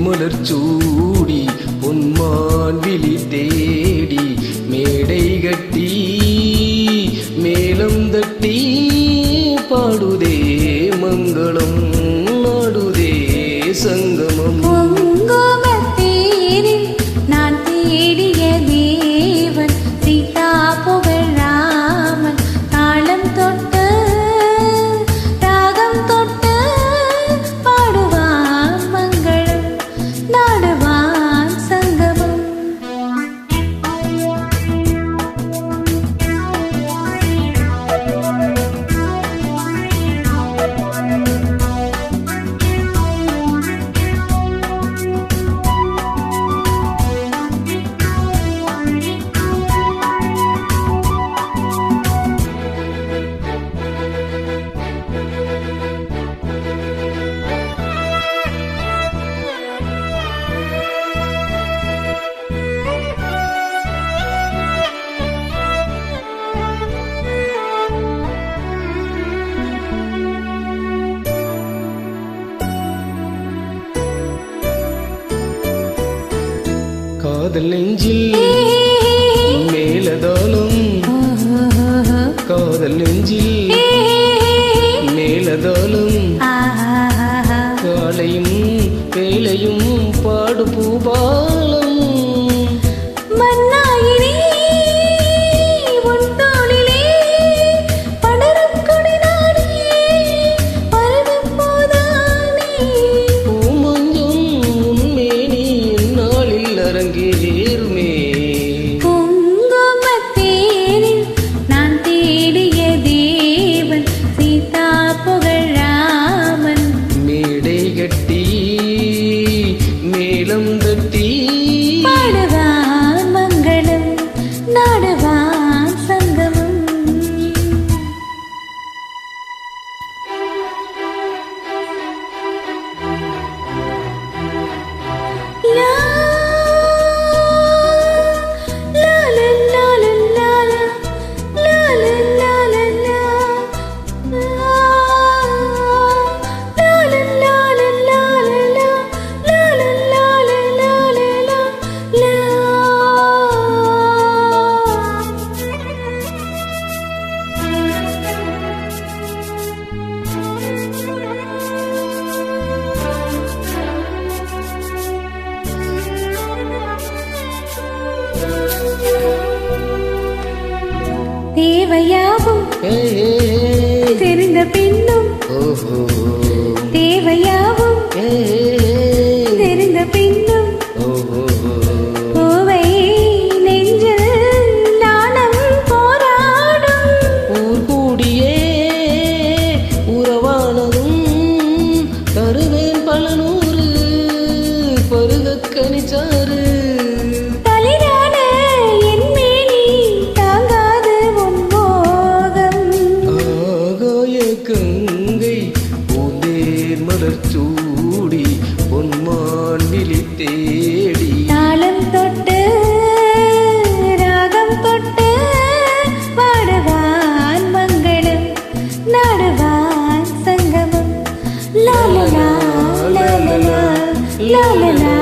மலர் சூடி பொன்மான் விழி தேடி மேடை கட்டி மேலம் தட்டி பாடுதே மங்களம் நாடுதே சங்கமம். நான் தேடிய தேவன் சீதா புகழ் ராமன் தாளம் தொட்டு ராகம் தொட்டு பாடுவான் மங்களம் நாடுவான் சங்கமம். காதல் நெஞ்சில் மேலதாளம் காதல் நெஞ்சில் மேலதாளம் காலையும் வேலையும் பாடு பூபாலம். நான் தேடிய தேவன் சீதா புகழ் ராமன் மேடை கட்டி மேலம் தட்டி பாடுவான் மங்களம் நாடுவான் சங்கமம். தேவையாவும் தெரிந்த பின்னும் தேவையாவும் தெரிந்த பின்னும் பூவை நெஞ்சில் நாணம் போராடும். ஊர் கூடியே உறவானதும் தருவேன் பல நூறு பருக கனிச்சாறு. கங்கை பூந்தேர் மலர் சூடி பொன்மான் விழி தேடி தாளம் தொட்டு ராகம் தொட்டு பாடுவான் மங்களம் நாடுவான் சங்கமம். லாலலா லாலலா லாலலா